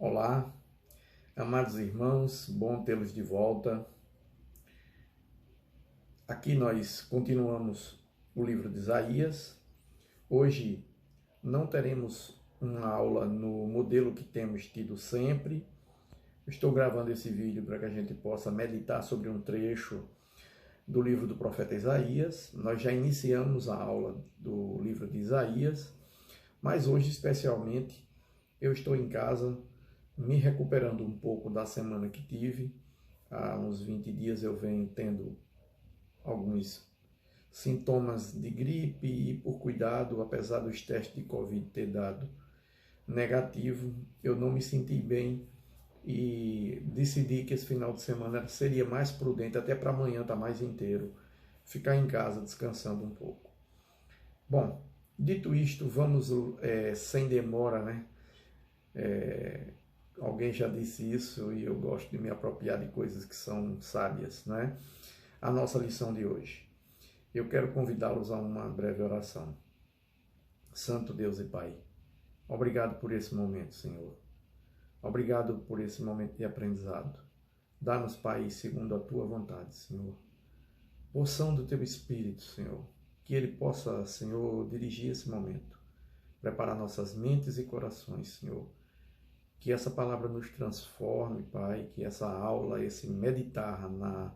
Olá, amados irmãos, bom tê-los de volta. Aqui nós continuamos o livro de Isaías. Hoje não teremos uma aula no modelo que temos tido sempre. Estou gravando esse vídeo para que a gente possa meditar sobre um trecho do livro do profeta Isaías. Nós já iniciamos a aula do livro de Isaías, mas hoje especialmente eu estou em casa me recuperando um pouco da semana que tive. Há uns 20 dias eu venho tendo alguns sintomas de gripe e por cuidado, apesar dos testes de Covid ter dado negativo, eu não me senti bem e decidi que esse final de semana seria mais prudente, até para amanhã estar mais inteiro, ficar em casa descansando um pouco. Bom, dito isto, vamos sem demora, né? Alguém já disse isso e eu gosto de me apropriar de coisas que são sábias, né? A nossa lição de hoje. Eu quero convidá-los a uma breve oração. Santo Deus e Pai, obrigado por esse momento, Senhor. Obrigado por esse momento de aprendizado. Dá-nos, Pai, segundo a Tua vontade, Senhor. Porção do Teu Espírito, Senhor. Que Ele possa, Senhor, dirigir esse momento. Preparar nossas mentes e corações, Senhor. Que essa palavra nos transforme, Pai, que essa aula, esse meditar na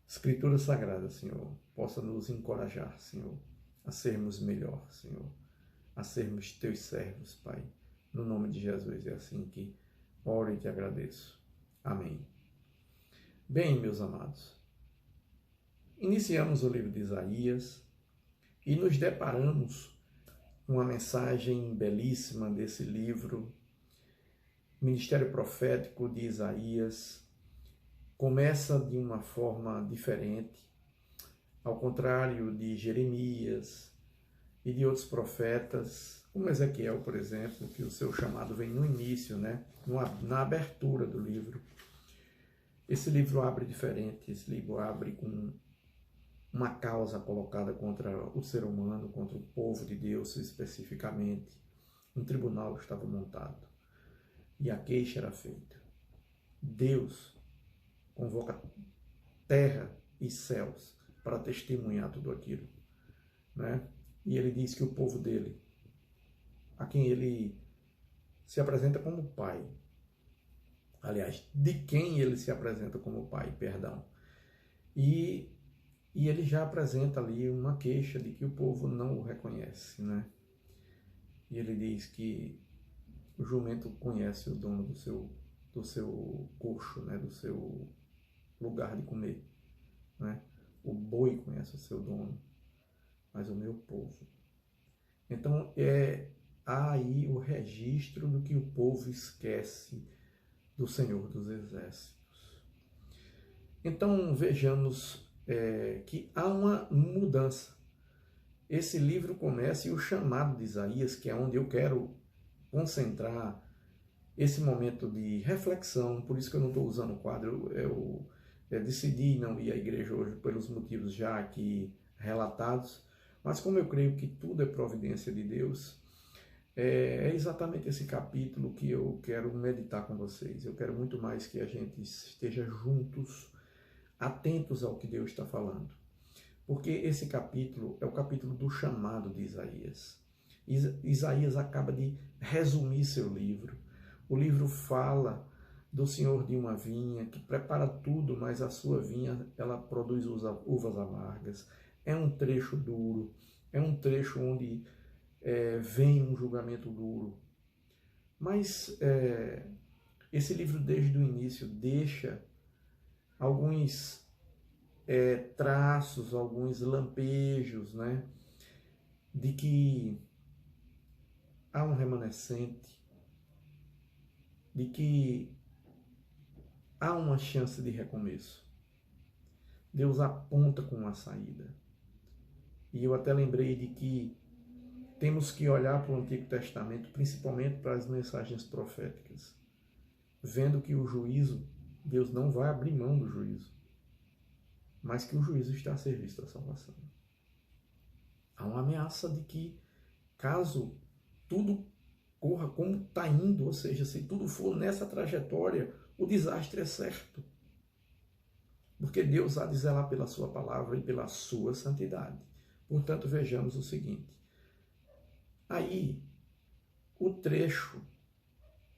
Escritura Sagrada, Senhor, possa nos encorajar, Senhor, a sermos melhor, Senhor, a sermos Teus servos, Pai. No nome de Jesus, é assim que oro e te agradeço. Amém. Bem, meus amados, iniciamos o livro de Isaías e nos deparamos com uma mensagem belíssima desse livro. Ministério profético de Isaías começa de uma forma diferente, ao contrário de Jeremias e de outros profetas, como Ezequiel, por exemplo, que o seu chamado vem no início, né? Na abertura do livro. Esse livro abre diferente, esse livro abre com uma causa colocada contra o ser humano, contra o povo de Deus especificamente. Um tribunal estava montado. E a queixa era feita. Deus convoca terra e céus para testemunhar tudo aquilo, né? E ele diz que o povo dele, a quem ele se apresenta como pai, aliás, de quem ele se apresenta como pai, perdão, e ele já apresenta ali uma queixa de que o povo não o reconhece, né? E ele diz que o jumento conhece o dono do seu coxo, né? Do seu lugar de comer, né? O boi conhece o seu dono, mas o meu povo. Então há aí o registro do que o povo esquece do Senhor dos Exércitos. Então vejamos que há uma mudança. Esse livro começa e o chamado de Isaías, que é onde eu quero concentrar esse momento de reflexão, por isso que eu não estou usando o quadro, eu decidi não ir à igreja hoje pelos motivos já aqui relatados, mas como eu creio que tudo é providência de Deus, é exatamente esse capítulo que eu quero meditar com vocês. Eu quero muito mais que a gente esteja juntos, atentos ao que Deus está falando. Porque esse capítulo é o capítulo do chamado de Isaías. Isaías acaba de resumir seu livro. O livro fala do senhor de uma vinha que prepara tudo, mas a sua vinha ela produz uvas amargas. É um trecho duro, é um trecho onde vem um julgamento duro. Mas esse livro desde o início deixa alguns traços, alguns lampejos, né, de que há um remanescente, de que há uma chance de recomeço. Deus aponta com uma saída. E eu até lembrei de que temos que olhar para o Antigo Testamento, principalmente para as mensagens proféticas, vendo que o juízo, Deus não vai abrir mão do juízo, mas que o juízo está a serviço da salvação. Há uma ameaça de que, caso tudo corra como está indo, ou seja, se tudo for nessa trajetória, o desastre é certo. Porque Deus há de zelar pela sua palavra e pela sua santidade. Portanto, vejamos o seguinte. Aí, o trecho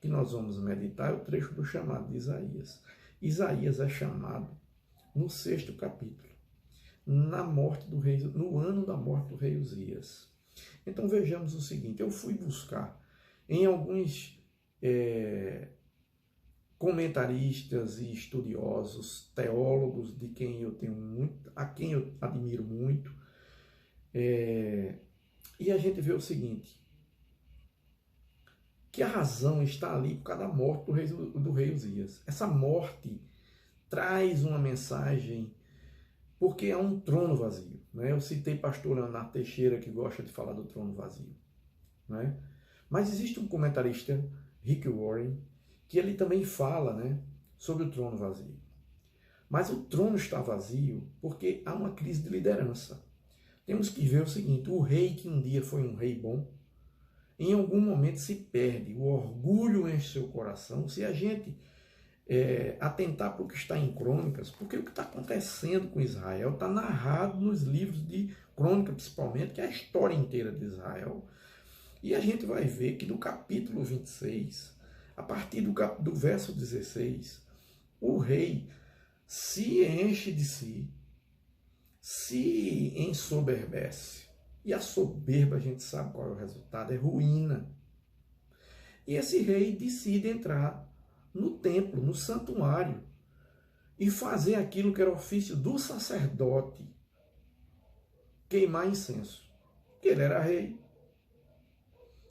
que nós vamos meditar é o trecho do chamado de Isaías. Isaías é chamado no 6º capítulo, na morte do rei, no ano da morte do rei Uzias. Então vejamos o seguinte, eu fui buscar em alguns comentaristas e estudiosos, teólogos de quem eu tenho muito, a quem eu admiro muito, e a gente vê o seguinte, que a razão está ali por causa da morte do rei Uzias. Essa morte traz uma mensagem, porque há um trono vazio. Né? Eu citei pastor Leonardo Teixeira, que gosta de falar do trono vazio. Né? Mas existe um comentarista, Rick Warren, que ele também fala, né, sobre o trono vazio. Mas o trono está vazio porque há uma crise de liderança. Temos que ver o seguinte, o rei que um dia foi um rei bom, em algum momento se perde, o orgulho enche seu coração. Se a gente atentar para o que está em Crônicas, porque o que está acontecendo com Israel está narrado nos livros de Crônica, principalmente, que é a história inteira de Israel. E a gente vai ver que no capítulo 26, a partir do verso 16, o rei se enche de si, se ensoberbece. E a soberba, a gente sabe qual é o resultado, é ruína. E esse rei decide entrar no templo, no santuário, e fazer aquilo que era ofício do sacerdote, queimar incenso. Porque ele era rei.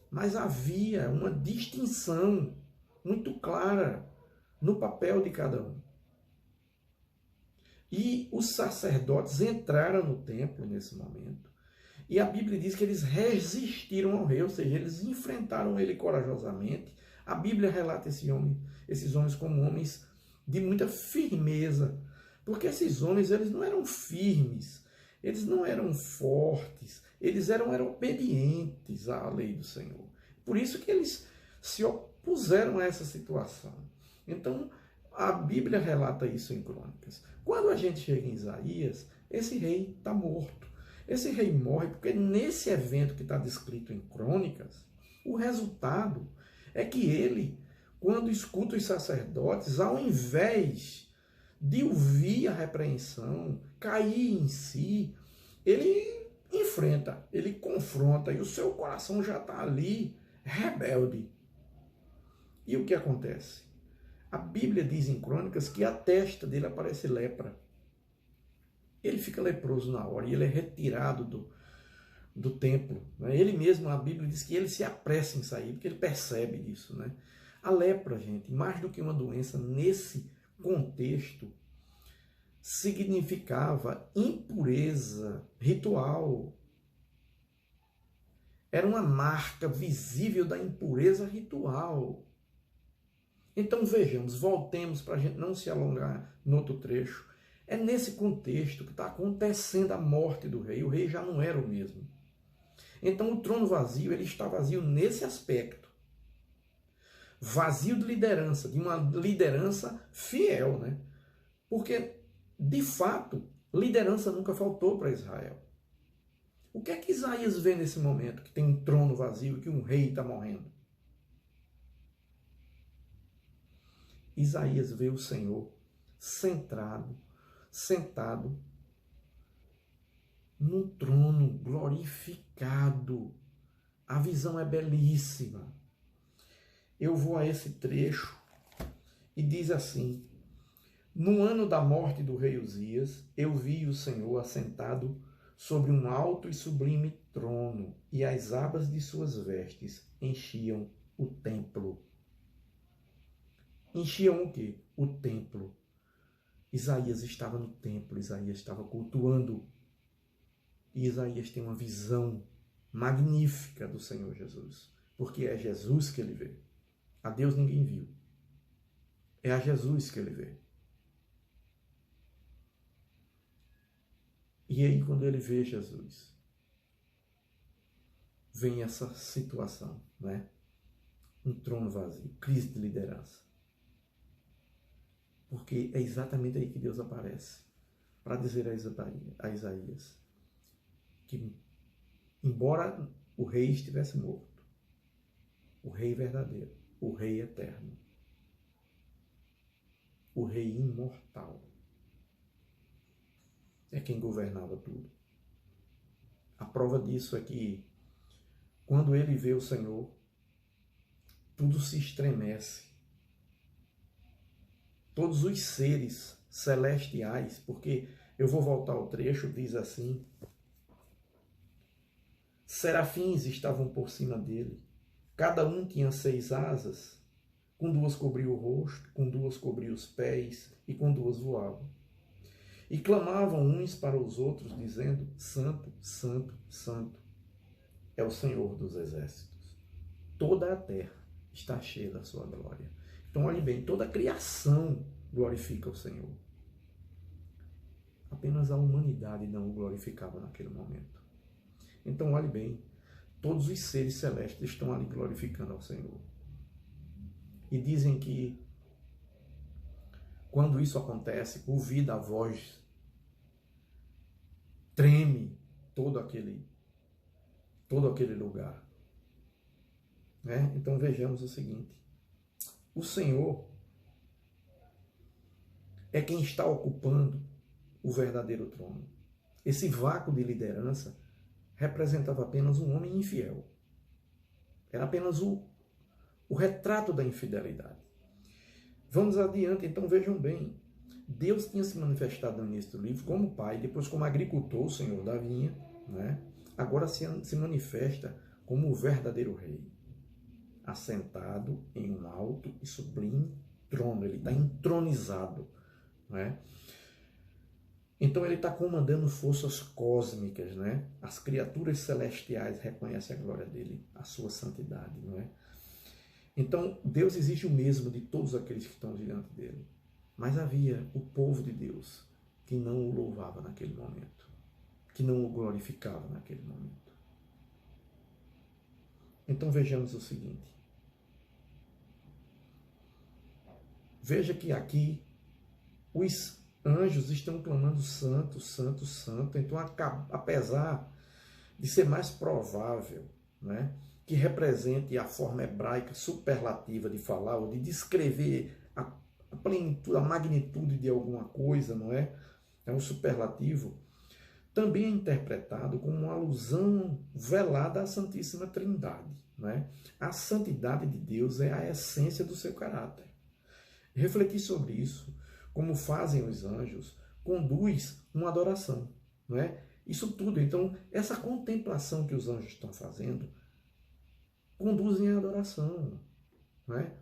Mas havia uma distinção muito clara no papel de cada um. E os sacerdotes entraram no templo nesse momento. E a Bíblia diz que eles resistiram ao rei, ou seja, eles enfrentaram ele corajosamente. A Bíblia relata esses homens como homens de muita firmeza, porque esses homens eles não eram firmes, eles não eram fortes, eles eram obedientes à lei do Senhor. Por isso que eles se opuseram a essa situação. Então, a Bíblia relata isso em Crônicas. Quando a gente chega em Isaías, esse rei está morto. Esse rei morre porque nesse evento que está descrito em Crônicas, o resultado é que ele, quando escuta os sacerdotes, ao invés de ouvir a repreensão, cair em si, ele enfrenta, ele confronta, e o seu coração já está ali rebelde. E o que acontece? A Bíblia diz em Crônicas que a testa dele aparece lepra. Ele fica leproso na hora e ele é retirado do templo. Né? Ele mesmo, a Bíblia diz que ele se apressa em sair, porque ele percebe disso. Né? A lepra, gente, mais do que uma doença, nesse contexto, significava impureza ritual. Era uma marca visível da impureza ritual. Então vejamos, voltemos para a gente não se alongar no outro trecho. É nesse contexto que está acontecendo a morte do rei. O rei já não era o mesmo. Então o trono vazio, ele está vazio nesse aspecto. Vazio de liderança, de uma liderança fiel, né? Porque, de fato, liderança nunca faltou para Israel. O que é que Isaías vê nesse momento, que tem um trono vazio, que um rei está morrendo? Isaías vê o Senhor sentado num trono glorificado. A visão é belíssima. Eu vou a esse trecho e diz assim: no ano da morte do rei Uzias, eu vi o Senhor assentado sobre um alto e sublime trono, e as abas de suas vestes enchiam o templo. Enchiam o quê? O templo. Isaías estava no templo, Isaías estava cultuando. E Isaías tem uma visão magnífica do Senhor Jesus, porque é Jesus que ele vê. A Deus ninguém viu. É a Jesus que ele vê. E aí, quando ele vê Jesus, vem essa situação, né? um trono vazio, crise de liderança. Porque é exatamente aí que Deus aparece, para dizer a Isaías que, embora o rei estivesse morto, o rei verdadeiro, o rei eterno, o rei imortal, é quem governava tudo. A prova disso é que, quando ele vê o Senhor, tudo se estremece. Todos os seres celestiais, porque eu vou voltar ao trecho, diz assim: serafins estavam por cima dele, cada um tinha 6 asas, com 2 cobria o rosto, com 2 cobria os pés, e com 2 voavam. E clamavam uns para os outros, dizendo: Santo, Santo, Santo é o Senhor dos exércitos. Toda a terra está cheia da sua glória. Então, olhe bem, toda a criação glorifica o Senhor. Apenas a humanidade não o glorificava naquele momento. Então, olhe bem, todos os seres celestes estão ali glorificando ao Senhor. E dizem que, quando isso acontece, ouvida a voz, treme todo aquele lugar. Né? Então, vejamos o seguinte: o Senhor é quem está ocupando o verdadeiro trono. Esse vácuo de liderança representava apenas um homem infiel. Era apenas o retrato da infidelidade. Vamos adiante, então vejam bem. Deus tinha se manifestado no início do livro como pai, depois como agricultor, o Senhor da vinha, né? Agora se manifesta como o verdadeiro rei, assentado em um alto e sublime trono. Ele está entronizado, né? Então ele está comandando forças cósmicas, né? As criaturas celestiais reconhecem a glória dele, a sua santidade, não é? Então Deus exige o mesmo de todos aqueles que estão diante dele. Mas havia o povo de Deus que não o louvava naquele momento, que não o glorificava naquele momento. Então vejamos o seguinte. Veja que aqui os anjos estão clamando santo, santo, santo. Então, apesar de ser mais provável, né, que represente a forma hebraica superlativa de falar ou de descrever a plenitude, a magnitude de alguma coisa, não é? É um superlativo. Também é interpretado como uma alusão velada à Santíssima Trindade, não é? A santidade de Deus é a essência do seu caráter. Refletir sobre isso, como fazem os anjos, conduz uma adoração, não é? Isso tudo, então, essa contemplação que os anjos estão fazendo, conduzem à adoração, não é?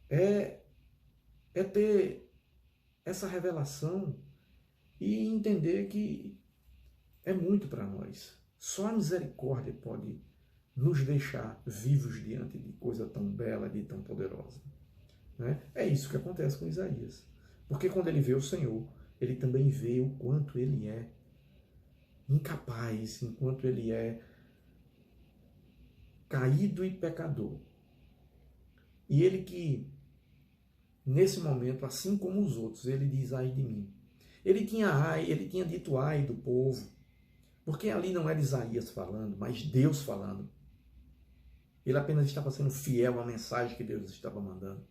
É ter essa revelação e entender que é muito para nós. Só a misericórdia pode nos deixar vivos diante de coisa tão bela e tão poderosa. Né? É isso que acontece com Isaías. Porque quando ele vê o Senhor, ele também vê o quanto ele é incapaz, enquanto ele é caído e pecador. E ele que, nesse momento, assim como os outros, ele diz: ai de mim. Ele tinha dito ai do povo, porque ali não era Isaías falando, mas Deus falando. Ele apenas estava sendo fiel à mensagem que Deus estava mandando.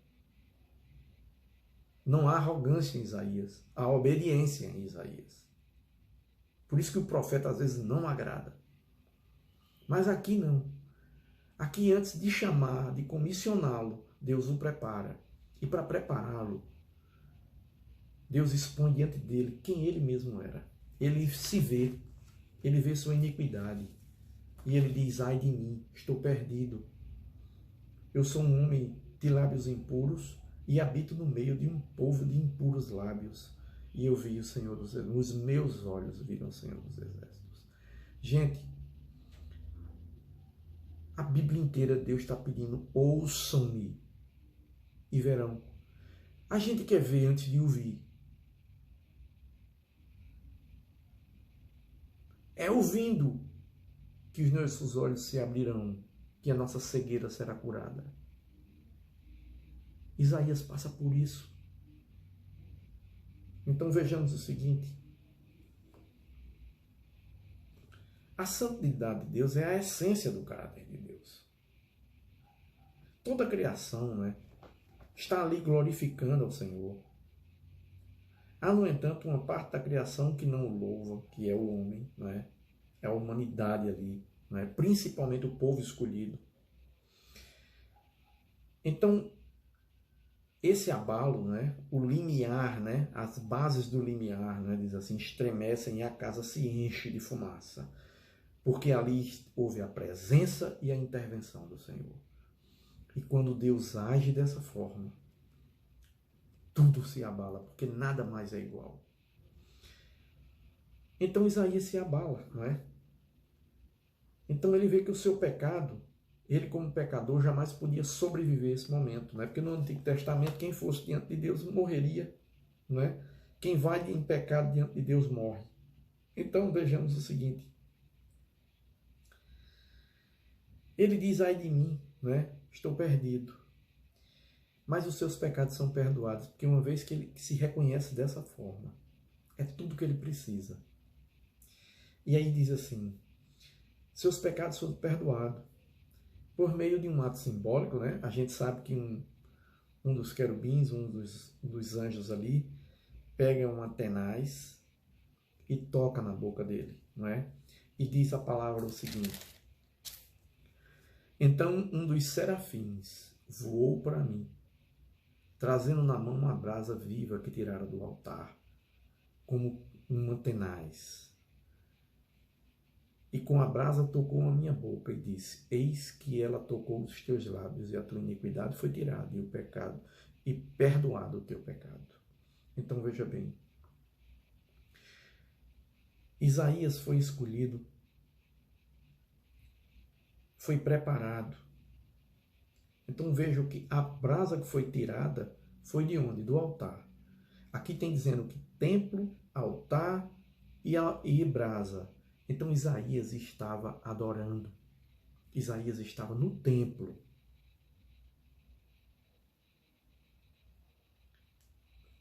Não há arrogância em Isaías, há obediência em Isaías. Por isso que o profeta às vezes não agrada. Mas aqui não. Aqui, antes de chamar, de comissioná-lo, Deus o prepara. E para prepará-lo, Deus expõe diante dele quem ele mesmo era. Ele se vê, ele vê sua iniquidade. E ele diz: ai de mim, estou perdido. Eu sou um homem de lábios impuros e habito no meio de um povo de impuros lábios. E eu vi o Senhor dos Exércitos. Os meus olhos viram o Senhor dos Exércitos. Gente, a Bíblia inteira Deus está pedindo: ouçam-me e verão. A gente quer ver antes de ouvir. É ouvindo que os nossos olhos se abrirão que a nossa cegueira será curada. Isaías passa por isso. Então vejamos o seguinte: a santidade de Deus é a essência do caráter de Deus. Toda a criação, né, está ali glorificando ao Senhor. Há, no entanto, uma parte da criação que não o louva, que é o homem, né? É a humanidade ali, né? Principalmente o povo escolhido. Então, esse abalo, né? O limiar, né? As bases do limiar, né? Diz assim, estremecem e a casa se enche de fumaça, porque ali houve a presença e a intervenção do Senhor. E quando Deus age dessa forma, tudo se abala, porque nada mais é igual. Então Isaías se abala, não é? Então ele vê que o seu pecado, ele como pecador jamais podia sobreviver a esse momento, não é? Porque no Antigo Testamento quem fosse diante de Deus morreria, não é? Quem vai em pecado diante de Deus morre. Então vejamos o seguinte: ele diz: ai de mim, não é? Estou perdido. Mas os seus pecados são perdoados, porque uma vez que ele se reconhece dessa forma, é tudo que ele precisa. E aí diz assim: seus pecados foram perdoados por meio de um ato simbólico, né? A gente sabe que um dos querubins, um dos anjos ali, pega uma tenaz e toca na boca dele, não é? E diz a palavra o seguinte: então um dos serafins voou para mim, trazendo na mão uma brasa viva que tirara do altar, como uma tenaz. E com a brasa tocou a minha boca e disse: eis que ela tocou os teus lábios, e a tua iniquidade foi tirada, e o pecado, e perdoado o teu pecado. Então veja bem, Isaías foi escolhido, foi preparado. Então veja que a brasa que foi tirada foi de onde? Do altar. Aqui tem dizendo que templo, altar e brasa. Então Isaías estava adorando. Isaías estava no templo.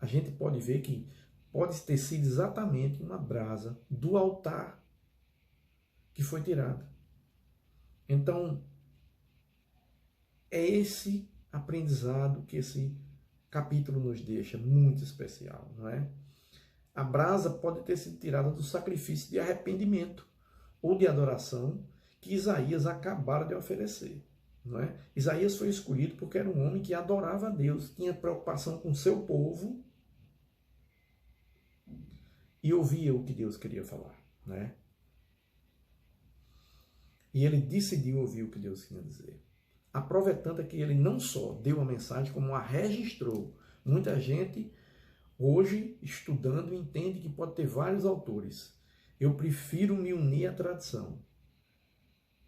A gente pode ver que pode ter sido exatamente uma brasa do altar que foi tirada. Então, é esse aprendizado que esse capítulo nos deixa, muito especial, não é? A brasa pode ter sido tirada do sacrifício de arrependimento ou de adoração que Isaías acabara de oferecer, não é? Isaías foi escolhido porque era um homem que adorava a Deus, tinha preocupação com seu povo e ouvia o que Deus queria falar, né? E ele decidiu ouvir o que Deus queria dizer. A prova é tanta que ele não só deu a mensagem, como a registrou. Muita gente hoje, estudando, entende que pode ter vários autores. Eu prefiro me unir à tradição,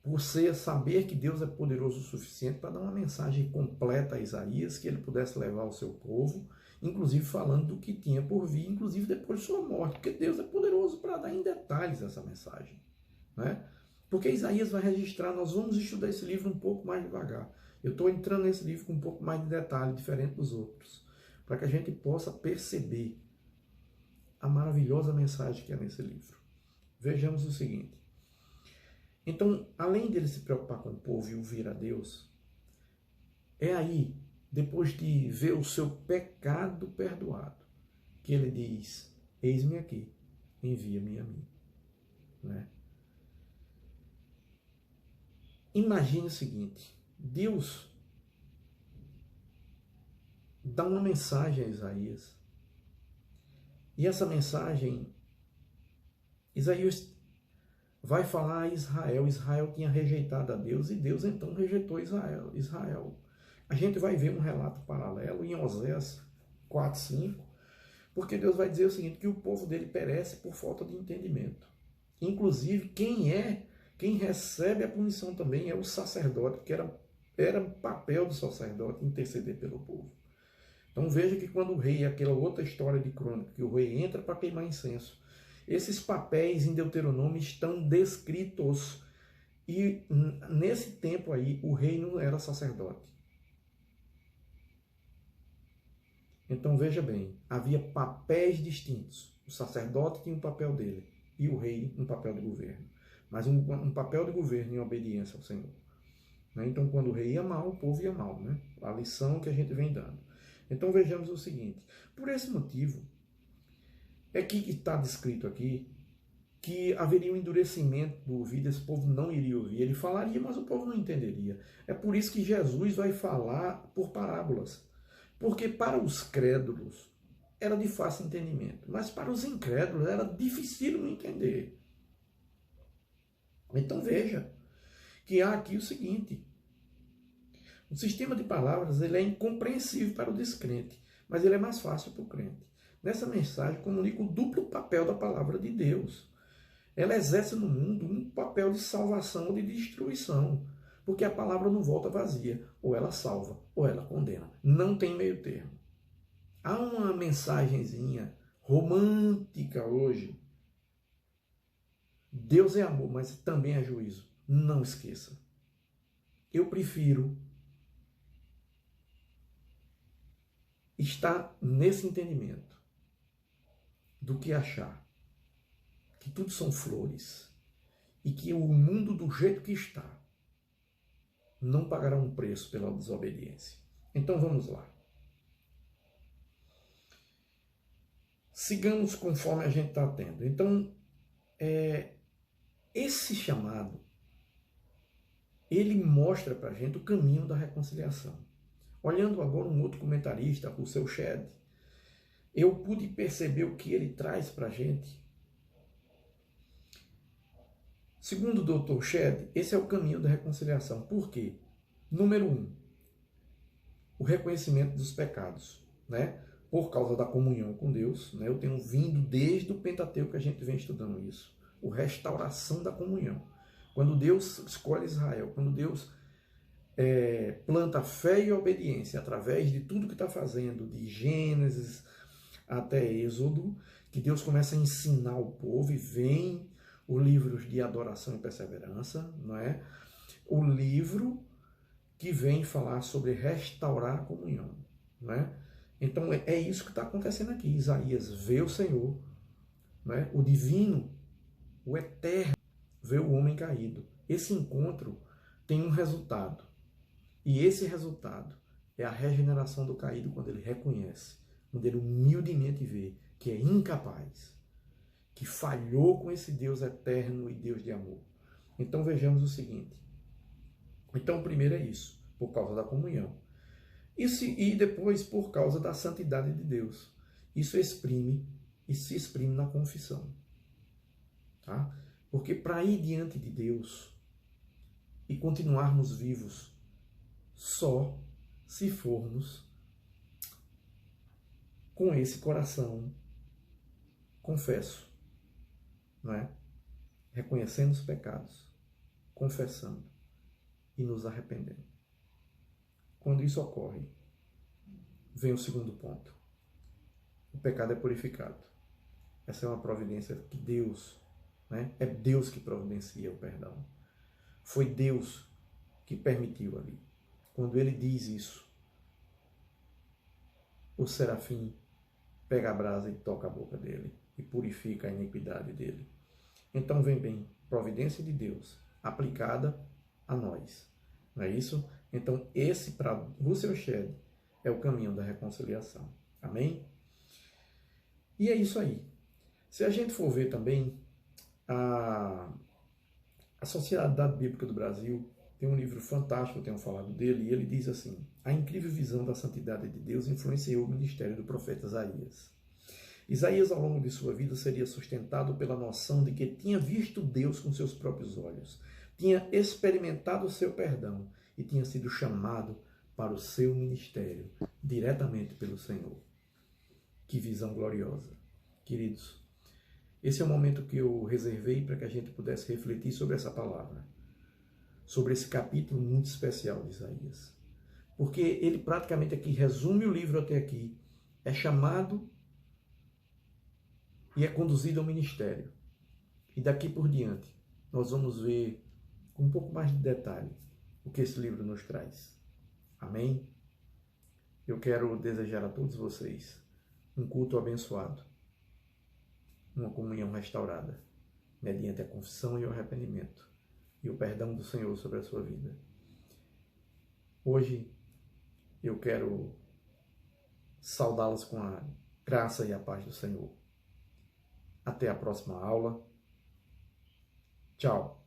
por saber que Deus é poderoso o suficiente para dar uma mensagem completa a Isaías, que ele pudesse levar ao seu povo, inclusive falando do que tinha por vir, inclusive depois de sua morte, porque Deus é poderoso para dar em detalhes essa mensagem, né? Porque Isaías vai registrar, nós vamos estudar esse livro um pouco mais devagar. Eu estou entrando nesse livro com um pouco mais de detalhe, diferente dos outros, para que a gente possa perceber a maravilhosa mensagem que é nesse livro. Vejamos o seguinte. Então, além dele se preocupar com o povo e ouvir a Deus, é aí, depois de ver o seu pecado perdoado, que ele diz: eis-me aqui, envia-me a mim. Né? Imagine o seguinte: Deus dá uma mensagem a Isaías. E essa mensagem, Isaías vai falar a Israel. Israel tinha rejeitado a Deus e Deus então rejeitou Israel. A gente vai ver um relato paralelo em Oséias 4:5, porque Deus vai dizer o seguinte, que o povo dele perece por falta de entendimento. Inclusive, quem recebe a punição também é o sacerdote, porque era papel do sacerdote interceder pelo povo. Então veja que quando o rei, aquela outra história de crônica, que o rei entra para queimar incenso, esses papéis em Deuteronômio estão descritos E nesse tempo aí, o rei não era sacerdote. Então veja bem, havia papéis distintos. O sacerdote tinha um papel dele e o rei um papel de governo. Mas um papel de governo em obediência ao Senhor. Né? Então quando o rei ia mal, o povo ia mal. Né? A lição que a gente vem dando. Então vejamos o seguinte. Por esse motivo, é que está descrito aqui que haveria um endurecimento do ouvido, esse povo não iria ouvir. Ele falaria, mas o povo não entenderia. É por isso que Jesus vai falar por parábolas. Porque para os crédulos era de fácil entendimento, mas para os incrédulos era difícil entender. Então veja que há aqui o seguinte: o sistema de palavras ele é incompreensível para o descrente, mas ele é mais fácil para o crente. Nessa mensagem comunica o duplo papel da palavra de Deus. Ela exerce no mundo um papel de salvação ou de destruição, porque a palavra não volta vazia, ou ela salva, ou ela condena. Não tem meio termo. Há uma mensagenzinha romântica hoje. Deus é amor, mas também é juízo. Não esqueça. Eu prefiro estar nesse entendimento do que achar que tudo são flores e que o mundo do jeito que está não pagará um preço pela desobediência. Então vamos lá. Sigamos conforme a gente está tendo. Então, esse chamado, ele mostra para a gente o caminho da reconciliação. Olhando agora um outro comentarista, Russell Shedd, eu pude perceber o que ele traz para a gente. Segundo o Dr. Shedd, esse é o caminho da reconciliação. Por quê? Número 1, o reconhecimento dos pecados, né? Por causa da comunhão com Deus, né? Eu tenho vindo desde o Pentateuco que a gente vem estudando isso. O restauração da comunhão. Quando Deus escolhe Israel, quando Deus planta fé e obediência através de tudo que está fazendo, de Gênesis até Êxodo, que Deus começa a ensinar o povo e vem os livros de adoração e perseverança, não é? O livro que vem falar sobre restaurar a comunhão, não é? Então é isso que está acontecendo aqui. Isaías vê o Senhor, não é? O divino, o eterno, vê o homem caído. Esse encontro tem um resultado. E esse resultado é a regeneração do caído quando ele reconhece, quando ele humildemente vê que é incapaz, que falhou com esse Deus eterno e Deus de amor. Então vejamos o seguinte. Então o primeiro é isso, por causa da comunhão. E depois por causa da santidade de Deus. Isso se exprime na confissão. Tá? Porque para ir diante de Deus e continuarmos vivos, só se formos com esse coração confesso, não é? Reconhecendo os pecados, confessando e nos arrependendo. Quando isso ocorre, vem o segundo ponto. O pecado é purificado. Essa é uma providência que Deus, né? É Deus que providencia o perdão. Foi Deus que permitiu ali. Quando ele diz isso, o serafim pega a brasa e toca a boca dele e purifica a iniquidade dele. Então vem bem, providência de Deus aplicada a nós. Não é isso? Então esse, para Russell Shedd, é o caminho da reconciliação. Amém? E é isso aí. Se a gente for ver também a Sociedade Bíblica do Brasil, tem um livro fantástico, eu tenho falado dele, e ele diz assim: a incrível visão da santidade de Deus influenciou o ministério do profeta Isaías. Isaías, ao longo de sua vida, seria sustentado pela noção de que tinha visto Deus com seus próprios olhos, tinha experimentado o seu perdão e tinha sido chamado para o seu ministério, diretamente pelo Senhor. Que visão gloriosa. Queridos, esse é o momento que eu reservei para que a gente pudesse refletir sobre essa palavra, sobre esse capítulo muito especial de Isaías. Porque ele praticamente aqui resume o livro até aqui, é chamado e é conduzido ao ministério. E daqui por diante, nós vamos ver com um pouco mais de detalhe o que esse livro nos traz. Amém? Eu quero desejar a todos vocês um culto abençoado, uma comunhão restaurada, mediante a confissão e o arrependimento e o perdão do Senhor sobre a sua vida. Hoje eu quero saudá-los com a graça e a paz do Senhor. Até a próxima aula. Tchau.